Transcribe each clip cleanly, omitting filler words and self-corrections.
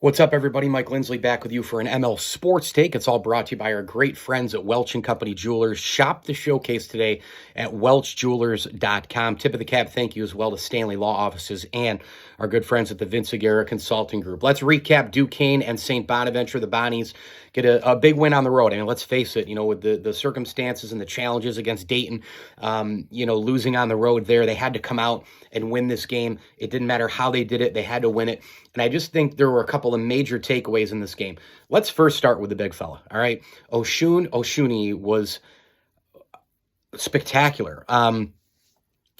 What's up, everybody? Mike Lindsley back with you for an ML Sports Take. It's all brought to you by our great friends at Welch & Company Jewelers. Shop the showcase today at welchjewelers.com. Tip of the cap thank you as well to Stanley Law Offices and our good friends at the Vince Aguirre Consulting Group. Let's recap Duquesne and St. Bonaventure. The Bonnies get a big win on the road. I mean, let's face it, with the circumstances and the challenges against Dayton, losing on the road there, they had to come out and win this game. It didn't matter how they did it. They had to win it. And I just think there were a couple of major takeaways in this game. Let's first start with the big fella, all right? Osun was spectacular.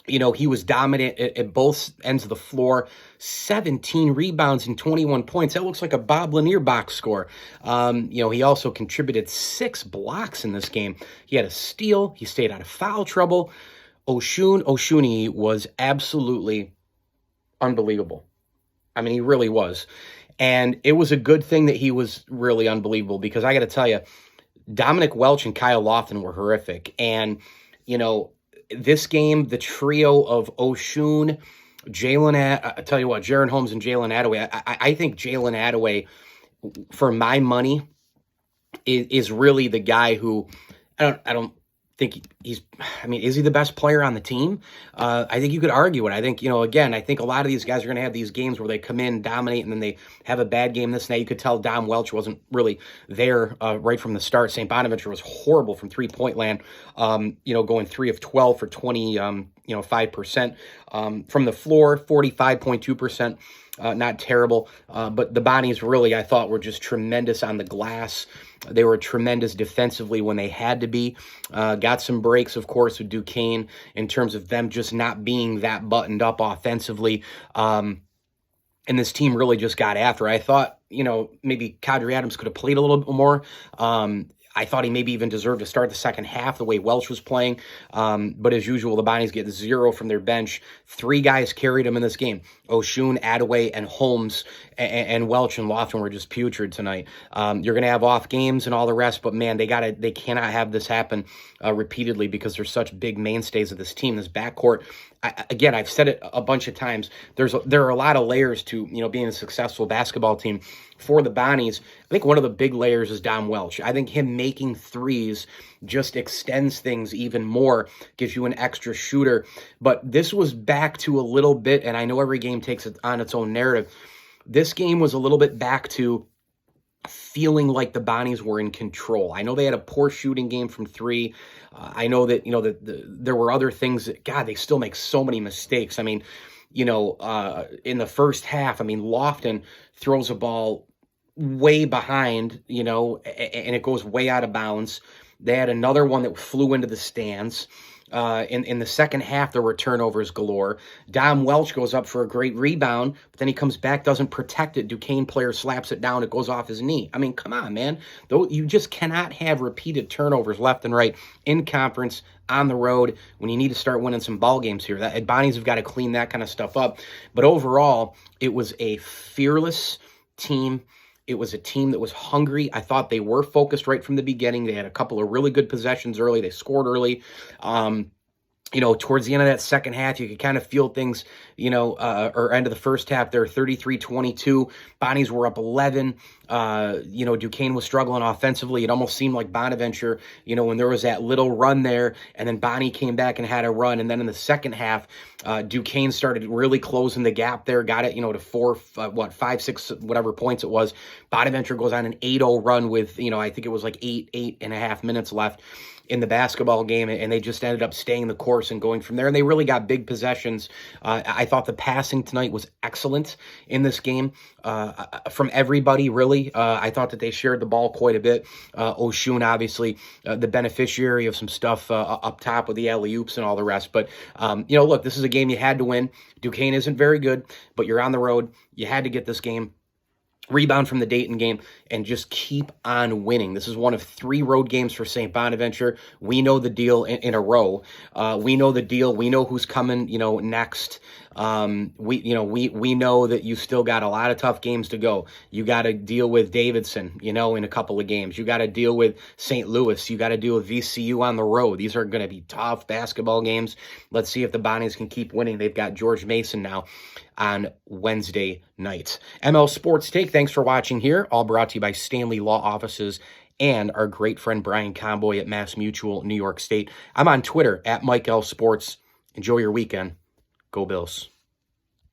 He was dominant at both ends of the floor, 17 rebounds and 21 points. That looks like a Bob Lanier box score. He also contributed 6 blocks in this game. He had a steal. He stayed out of foul trouble. Osun was absolutely unbelievable. I mean, he really was. And it was a good thing that he was really unbelievable because I got to tell you, Dominic Welch and Kyle Lofton were horrific. And, this game, the trio of Osun, I tell you what, Jaron Holmes and Jalen Attaway, I think Jalen Attaway, for my money, is really the guy who, I don't think is he the best player on the team? I think you could argue it. I think, again, I think a lot of these guys are going to have these games where they come in, dominate, and then they have a bad game this night. You could tell Dom Welch wasn't really there right from the start. St. Bonaventure was horrible from three-point land, going 3 of 12 for 5%. From the floor, 45.2%. Not terrible, but the Bonnies really, I thought, were just tremendous on the glass. They were tremendous defensively when they had to be. Got some breaks, of course, with Duquesne in terms of them just not being that buttoned up offensively. And this team really just got after. I thought, maybe Kadri Adams could have played a little bit more. I thought he maybe even deserved to start the second half the way Welch was playing. But as usual, the Bonnies get 0 from their bench. 3 guys carried them in this game. Osun, Attaway, and Holmes, and Welch and Lofton were just putrid tonight. You're going to have off games and all the rest, but man, they cannot have this happen repeatedly because they're such big mainstays of this team, this backcourt. Again, I've said it a bunch of times. There are a lot of layers to being a successful basketball team. For the Bonnies, I think one of the big layers is Dom Welch. I think him making threes just extends things even more, gives you an extra shooter. But this was back to a little bit, and I know every game takes it on its own narrative. This game was a little bit back to feeling like the Bonnies were in control. I know they had a poor shooting game from 3. I know that, there were other things that, God, they still make so many mistakes. I mean, in the first half, Lofton throws a ball way behind, and it goes way out of bounds. They had another one that flew into the stands. In the second half, there were turnovers galore. Dom Welch goes up for a great rebound, but then he comes back, doesn't protect it. Duquesne player slaps it down. It goes off his knee. I mean, come on, man. You just cannot have repeated turnovers left and right in conference, on the road, when you need to start winning some ball games here. Bonnies have got to clean that kind of stuff up. But overall, it was a fearless team. It was a team that was hungry. I thought they were focused right from the beginning. They had a couple of really good possessions early. They scored early. Towards the end of that second half, you could kind of feel things, or end of the first half, they're 33-22. Bonnies were up 11. Duquesne was struggling offensively. It almost seemed like Bonaventure, when there was that little run there, and then Bonnie came back and had a run. And then in the second half, Duquesne started really closing the gap there, got it, to 5, 6, whatever points it was. Bonaventure goes on an 8-0 run with, I think it was like 8.5 minutes left in the basketball game, and they just ended up staying the course and going from there. And they really got big possessions. I thought the passing tonight was excellent in this game from everybody, really. I thought that they shared the ball quite a bit. Osun, obviously, the beneficiary of some stuff up top with the alley-oops and all the rest. But, look, this is a game you had to win. Duquesne isn't very good, but you're on the road. You had to get this game. Rebound from the Dayton game, and just keep on winning. This is one of 3 road games for St. Bonaventure. We know the deal in a row. We know the deal. We know who's coming, next. We know that you still got a lot of tough games to go. You got to deal with Davidson, in a couple of games. You got to deal with St. Louis. You got to deal with VCU on the road. These are going to be tough basketball games. Let's see if the Bonnies can keep winning. They've got George Mason now on Wednesday nights. ML Sports Take, thanks for watching here. All brought to you by Stanley Law Offices and our great friend Brian Comboy at Mass Mutual, New York State. I'm on Twitter at Mike L Sports. Enjoy your weekend. Go Bills.